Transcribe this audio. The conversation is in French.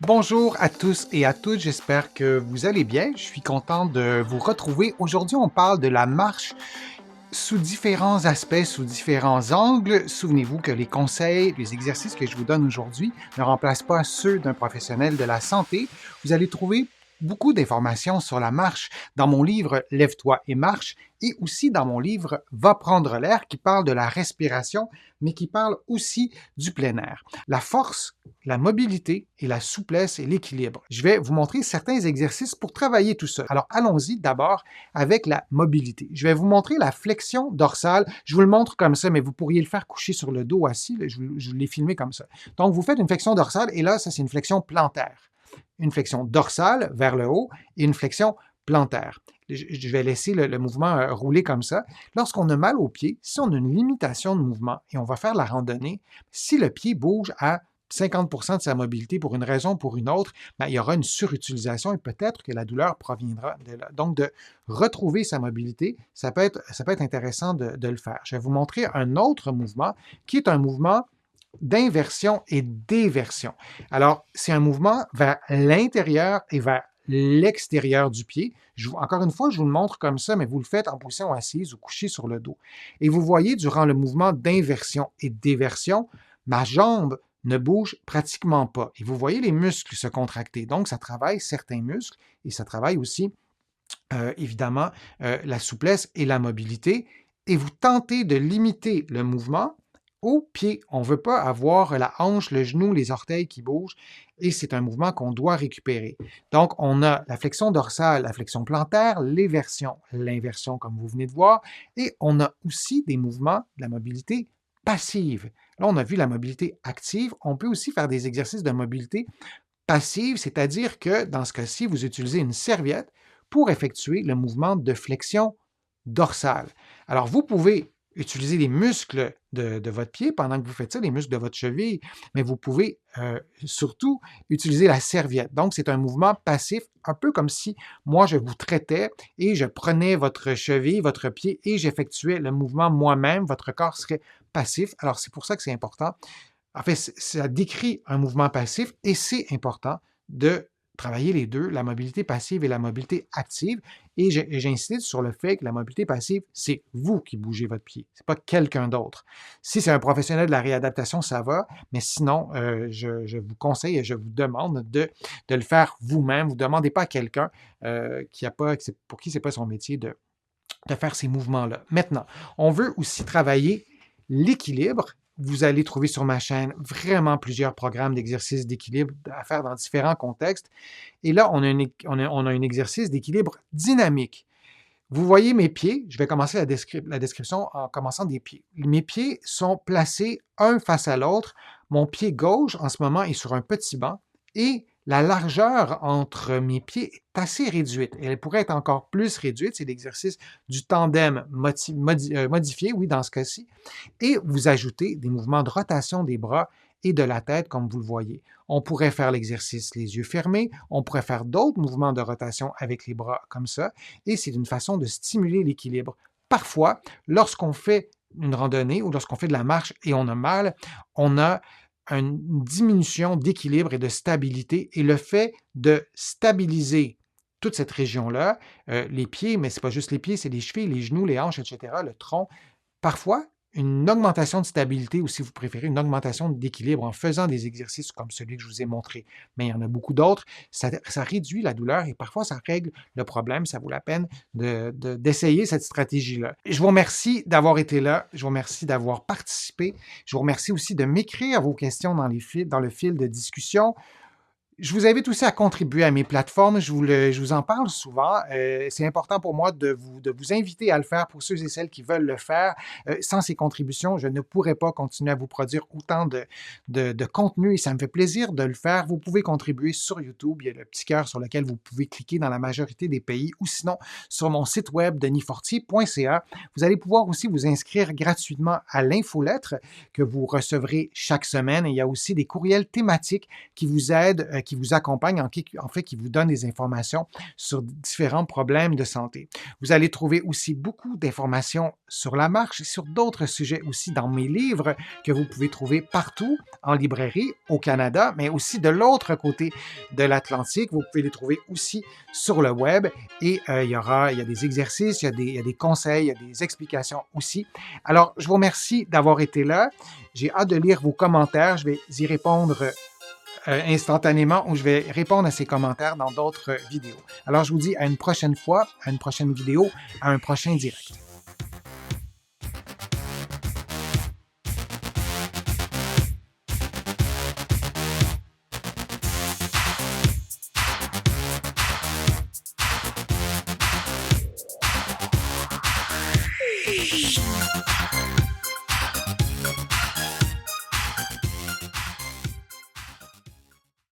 Bonjour à tous et à toutes, j'espère que vous allez bien. Je suis content de vous retrouver. Aujourd'hui, on parle de la marche sous différents aspects, sous différents angles. Souvenez-vous que les conseils, les exercices que je vous donne aujourd'hui ne remplacent pas ceux d'un professionnel de la santé. Vous allez trouver beaucoup d'informations sur la marche dans mon livre Lève-toi et marche et aussi dans mon livre Va prendre l'air qui parle de la respiration mais qui parle aussi du plein air. La force, la mobilité et la souplesse et l'équilibre. Je vais vous montrer certains exercices pour travailler tout ça. Alors allons-y d'abord avec la mobilité. Je vais vous montrer la flexion dorsale. Je vous le montre comme ça, mais vous pourriez le faire coucher sur le dos assis. Je l'ai filmé comme ça. Donc, vous faites une flexion dorsale et là, ça, c'est une flexion plantaire. Une flexion dorsale vers le haut et une flexion plantaire. Je vais laisser le mouvement rouler comme ça. Lorsqu'on a mal au pied, si on a une limitation de mouvement et on va faire la randonnée, si le pied bouge à 50% de sa mobilité pour une raison ou pour une autre, ben, il y aura une surutilisation et peut-être que la douleur proviendra de là. Donc, de retrouver sa mobilité, ça peut être intéressant de le faire. Je vais vous montrer un autre mouvement qui est un mouvement d'inversion et d'éversion. Alors, c'est un mouvement vers l'intérieur et vers l'extérieur du pied. Encore une fois, je vous le montre comme ça, mais vous le faites en position assise ou couché sur le dos. Et vous voyez, durant le mouvement d'inversion et d'éversion, ma jambe ne bouge pratiquement pas. Et vous voyez les muscles se contracter. Donc, ça travaille certains muscles et ça travaille aussi, évidemment, la souplesse et la mobilité. Et vous tentez de limiter le mouvement au pied. On ne veut pas avoir la hanche, le genou, les orteils qui bougent et c'est un mouvement qu'on doit récupérer. Donc, on a la flexion dorsale, la flexion plantaire, l'éversion, l'inversion comme vous venez de voir et on a aussi des mouvements de la mobilité passive. Là, on a vu la mobilité active. On peut aussi faire des exercices de mobilité passive, c'est-à-dire que dans ce cas-ci, vous utilisez une serviette pour effectuer le mouvement de flexion dorsale. Alors, vous pouvez utiliser les muscles de votre pied pendant que vous faites ça, les muscles de votre cheville, mais vous pouvez surtout utiliser la serviette. Donc, c'est un mouvement passif, un peu comme si moi, je vous traitais et je prenais votre cheville, votre pied et j'effectuais le mouvement moi-même. Votre corps serait passif. Alors, c'est pour ça que c'est important. En fait, ça décrit un mouvement passif et c'est important de travailler les deux, la mobilité passive et la mobilité active. Et j'insiste sur le fait que la mobilité passive, c'est vous qui bougez votre pied, c'est pas quelqu'un d'autre. Si c'est un professionnel de la réadaptation, ça va, mais sinon, je vous conseille et je vous demande de le faire vous-même. Vous ne demandez pas à quelqu'un pour qui ce n'est pas son métier de faire ces mouvements-là. Maintenant, on veut aussi travailler l'équilibre. Vous allez trouver sur ma chaîne vraiment plusieurs programmes d'exercices d'équilibre à faire dans différents contextes. Et là, on a un exercice d'équilibre dynamique. Vous voyez mes pieds, je vais commencer la description en commençant des pieds. Mes pieds sont placés un face à l'autre. Mon pied gauche, en ce moment, est sur un petit banc et la largeur entre mes pieds est assez réduite. Elle pourrait être encore plus réduite. C'est l'exercice du tandem modifié, oui, dans ce cas-ci. Et vous ajoutez des mouvements de rotation des bras et de la tête, comme vous le voyez. On pourrait faire l'exercice les yeux fermés, on pourrait faire d'autres mouvements de rotation avec les bras comme ça, et c'est une façon de stimuler l'équilibre. Parfois, lorsqu'on fait une randonnée ou lorsqu'on fait de la marche et on a mal, on a une diminution d'équilibre et de stabilité, et le fait de stabiliser toute cette région-là, les pieds, mais ce n'est pas juste les pieds, c'est les chevilles, les genoux, les hanches, etc., le tronc, parfois, une augmentation de stabilité ou si vous préférez, une augmentation d'équilibre en faisant des exercices comme celui que je vous ai montré. Mais il y en a beaucoup d'autres. Ça réduit la douleur et parfois ça règle le problème. Ça vaut la peine d'essayer cette stratégie-là. Je vous remercie d'avoir été là. Je vous remercie d'avoir participé. Je vous remercie aussi de m'écrire vos questions dans le fil de discussion. Je vous invite aussi à contribuer à mes plateformes. Je vous en parle souvent. C'est important pour moi de vous inviter à le faire pour ceux et celles qui veulent le faire. Sans ces contributions, je ne pourrais pas continuer à vous produire autant de contenu et ça me fait plaisir de le faire. Vous pouvez contribuer sur YouTube. Il y a le petit cœur sur lequel vous pouvez cliquer dans la majorité des pays ou sinon sur mon site web denisfortier.ca. Vous allez pouvoir aussi vous inscrire gratuitement à l'infolettre que vous recevrez chaque semaine. Et il y a aussi des courriels thématiques qui vous aident, qui vous accompagne, en fait, qui vous donne des informations sur différents problèmes de santé. Vous allez trouver aussi beaucoup d'informations sur la marche et sur d'autres sujets aussi dans mes livres que vous pouvez trouver partout en librairie au Canada, mais aussi de l'autre côté de l'Atlantique. Vous pouvez les trouver aussi sur le web et il y a des exercices, il y a des conseils, il y a des explications aussi. Alors, je vous remercie d'avoir été là. J'ai hâte de lire vos commentaires. Je vais y répondre instantanément ou je vais répondre à ces commentaires dans d'autres vidéos. Alors, je vous dis à une prochaine fois, à une prochaine vidéo, à un prochain direct.